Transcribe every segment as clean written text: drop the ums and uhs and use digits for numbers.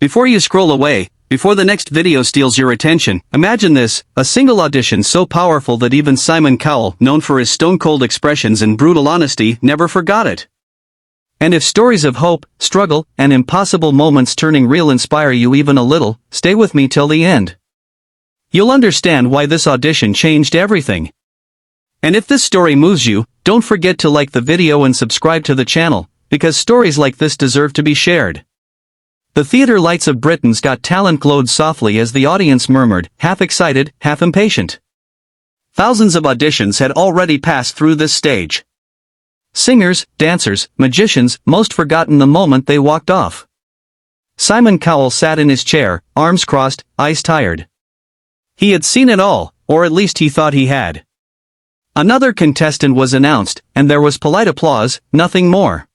Before you scroll away, before the next video steals your attention, imagine this, a single audition so powerful that even Simon Cowell, known for his stone-cold expressions and brutal honesty, never forgot it. And if stories of hope, struggle, and impossible moments turning real inspire you even a little, stay with me till the end. You'll understand why this audition changed everything. And if this story moves you, don't forget to like the video and subscribe to the channel, because stories like this deserve to be shared. The theatre lights of Britain's Got Talent glowed softly as the audience murmured, half excited, half impatient. Thousands of auditions had already passed through this stage. Singers, dancers, magicians, most forgotten the moment they walked off. Simon Cowell sat in his chair, arms crossed, eyes tired. He had seen it all, or at least he thought he had. Another contestant was announced, and there was polite applause, nothing more.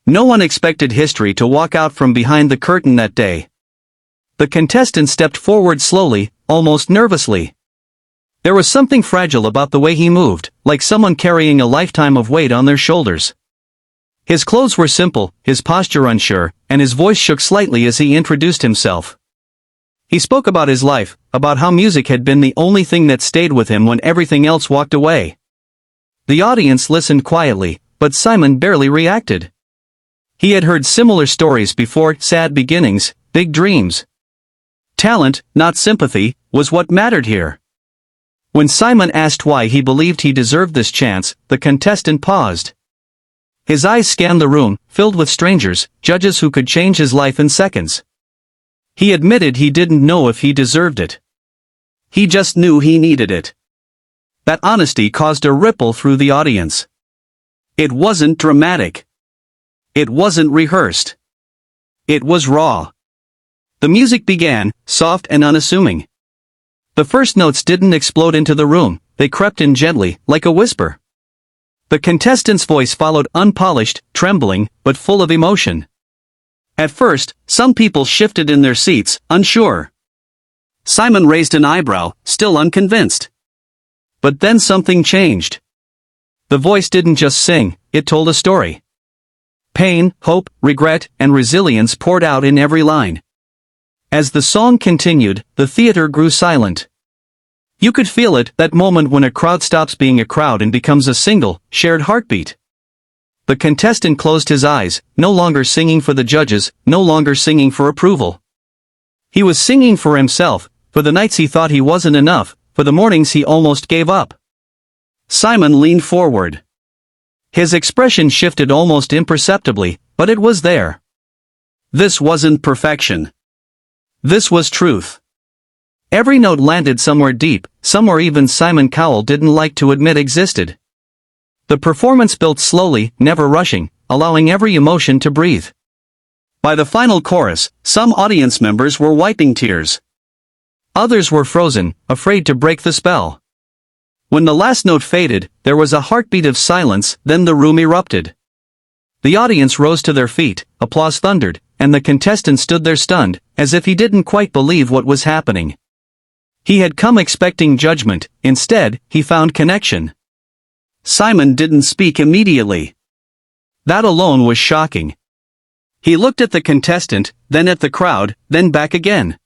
No one expected history to walk out from behind the curtain that day. The contestant stepped forward slowly, almost nervously. There was something fragile about the way he moved, like someone carrying a lifetime of weight on their shoulders. His clothes were simple, his posture unsure, and his voice shook slightly as he introduced himself. He spoke about his life, about how music had been the only thing that stayed with him when everything else walked away. The audience listened quietly, but Simon barely reacted. He had heard similar stories before, sad beginnings, big dreams. Talent, not sympathy, was what mattered here. When Simon asked why he believed he deserved this chance, the contestant paused. His eyes scanned the room, filled with strangers, judges who could change his life in seconds. He admitted he didn't know if he deserved it. He just knew he needed it. That honesty caused a ripple through the audience. It wasn't dramatic. It wasn't rehearsed. It was raw. The music began, soft and unassuming. The first notes didn't explode into the room, they crept in gently, like a whisper. The contestant's voice followed, unpolished, trembling, but full of emotion. At first, some people shifted in their seats, unsure. Simon raised an eyebrow, still unconvinced. But then something changed. The voice didn't just sing, it told a story. Pain, hope, regret, and resilience poured out in every line. As the song continued, the theater grew silent. You could feel it, that moment when a crowd stops being a crowd and becomes a single, shared heartbeat. The contestant closed his eyes, no longer singing for the judges, no longer singing for approval. He was singing for himself, for the nights he thought he wasn't enough, for the mornings he almost gave up. Simon leaned forward. His expression shifted almost imperceptibly, but it was there. This wasn't perfection. This was truth. Every note landed somewhere deep, somewhere even Simon Cowell didn't like to admit existed. The performance built slowly, never rushing, allowing every emotion to breathe. By the final chorus, some audience members were wiping tears. Others were frozen, afraid to break the spell. When the last note faded, there was a heartbeat of silence, then the room erupted. The audience rose to their feet, applause thundered, and the contestant stood there stunned, as if he didn't quite believe what was happening. He had come expecting judgment, instead, he found connection. Simon didn't speak immediately. That alone was shocking. He looked at the contestant, then at the crowd, then back again.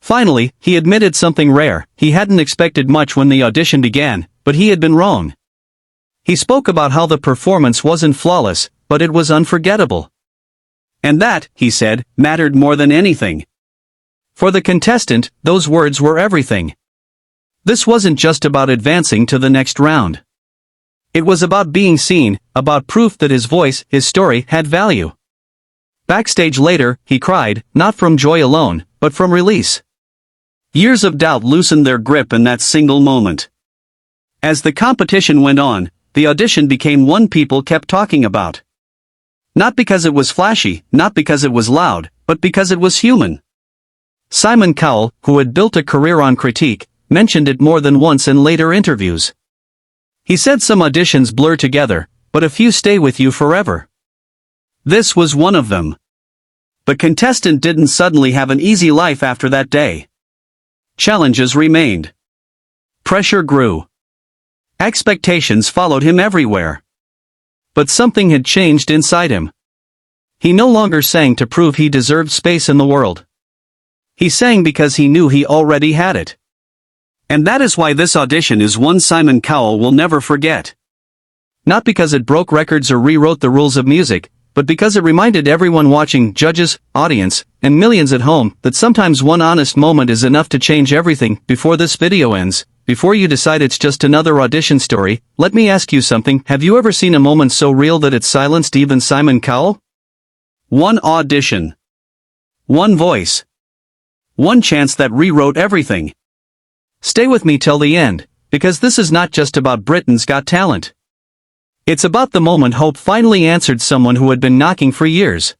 Finally, he admitted something rare. He hadn't expected much when the audition began, but he had been wrong. He spoke about how the performance wasn't flawless, but it was unforgettable. And that, he said, mattered more than anything. For the contestant, those words were everything. This wasn't just about advancing to the next round. It was about being seen, about proof that his voice, his story, had value. Backstage later, he cried, not from joy alone, but from release. Years of doubt loosened their grip in that single moment. As the competition went on, the audition became one people kept talking about. Not because it was flashy, not because it was loud, but because it was human. Simon Cowell, who had built a career on critique, mentioned it more than once in later interviews. He said some auditions blur together, but a few stay with you forever. This was one of them. The contestant didn't suddenly have an easy life after that day. Challenges remained. Pressure grew. Expectations followed him everywhere. But something had changed inside him. He no longer sang to prove he deserved space in the world. He sang because he knew he already had it. And that is why this audition is one Simon Cowell will never forget. Not because it broke records or rewrote the rules of music, but because it reminded everyone watching, judges, audience, and millions at home, that sometimes one honest moment is enough to change everything. Before this video ends, before you decide it's just another audition story, let me ask you something. Have you ever seen a moment so real that it silenced even Simon Cowell? One audition. One voice. One chance that rewrote everything. Stay with me till the end, because this is not just about Britain's Got Talent. It's about the moment hope finally answered someone who had been knocking for years.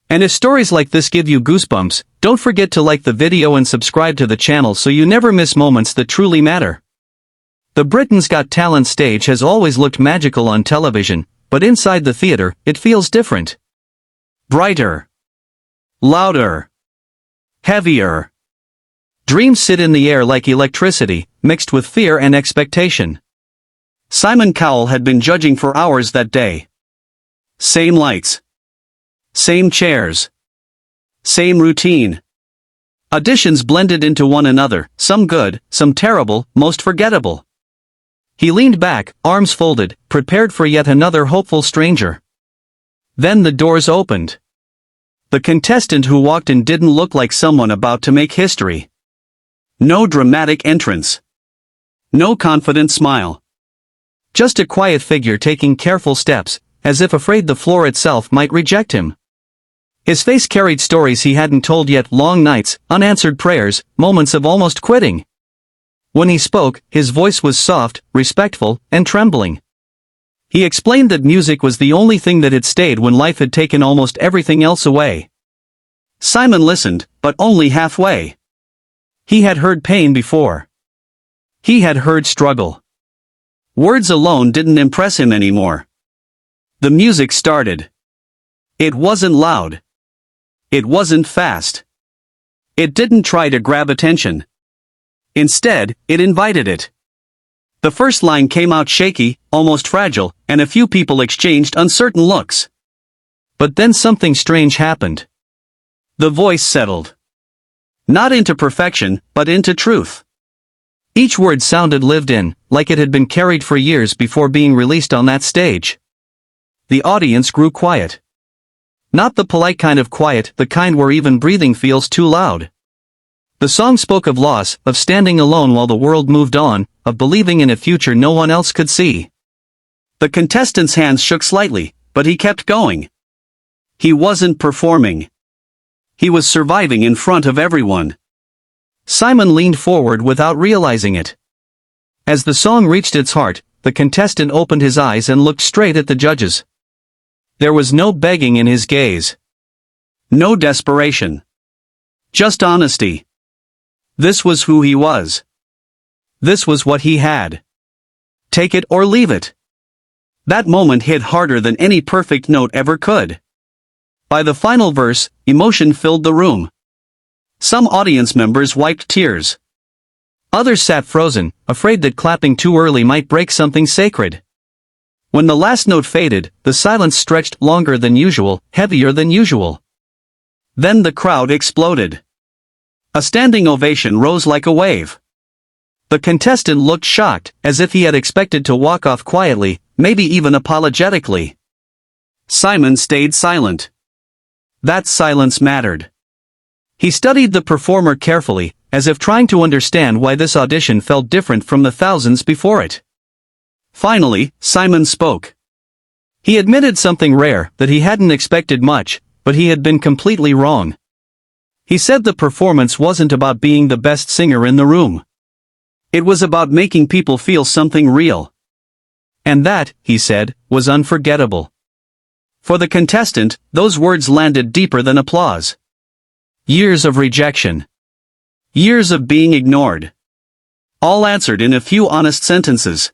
And if stories like this give you goosebumps, don't forget to like the video and subscribe to the channel so you never miss moments that truly matter. The Britain's Got Talent stage has always looked magical on television, but inside the theater, it feels different. Brighter. Louder. Heavier. Dreams sit in the air like electricity, mixed with fear and expectation. Simon Cowell had been judging for hours that day. Same lights. Same chairs. Same routine. Auditions blended into one another, some good, some terrible, most forgettable. He leaned back, arms folded, prepared for yet another hopeful stranger. Then the doors opened. The contestant who walked in didn't look like someone about to make history. No dramatic entrance. No confident smile. Just a quiet figure taking careful steps, as if afraid the floor itself might reject him. His face carried stories he hadn't told yet, long nights, unanswered prayers, moments of almost quitting. When he spoke, his voice was soft, respectful, and trembling. He explained that music was the only thing that had stayed when life had taken almost everything else away. Simon listened, but only halfway. He had heard pain before. He had heard struggle. Words alone didn't impress him anymore. The music started. It wasn't loud. It wasn't fast. It didn't try to grab attention. Instead, it invited it. The first line came out shaky, almost fragile, and a few people exchanged uncertain looks. But then something strange happened. The voice settled. Not into perfection, but into truth. Each word sounded lived in, like it had been carried for years before being released on that stage. The audience grew quiet. Not the polite kind of quiet, the kind where even breathing feels too loud. The song spoke of loss, of standing alone while the world moved on, of believing in a future no one else could see. The contestant's hands shook slightly, but he kept going. He wasn't performing. He was surviving in front of everyone. Simon leaned forward without realizing it. As the song reached its heart, the contestant opened his eyes and looked straight at the judges. There was no begging in his gaze. No desperation. Just honesty. This was who he was. This was what he had. Take it or leave it. That moment hit harder than any perfect note ever could. By the final verse, emotion filled the room. Some audience members wiped tears. Others sat frozen, afraid that clapping too early might break something sacred. When the last note faded, the silence stretched longer than usual, heavier than usual. Then the crowd exploded. A standing ovation rose like a wave. The contestant looked shocked, as if he had expected to walk off quietly, maybe even apologetically. Simon stayed silent. That silence mattered. He studied the performer carefully, as if trying to understand why this audition felt different from the thousands before it. Finally, Simon spoke. He admitted something rare, that he hadn't expected much, but he had been completely wrong. He said the performance wasn't about being the best singer in the room. It was about making people feel something real. And that, he said, was unforgettable. For the contestant, those words landed deeper than applause. Years of rejection. Years of being ignored. All answered in a few honest sentences.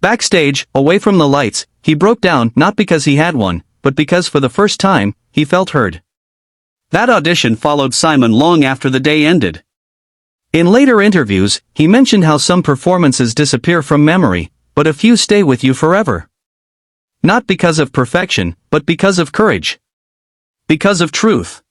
Backstage, away from the lights, he broke down, not because he had one, but because for the first time, he felt heard. That audition followed Simon long after the day ended. In later interviews, he mentioned how some performances disappear from memory, but a few stay with you forever. Not because of perfection, but because of courage. Because of truth.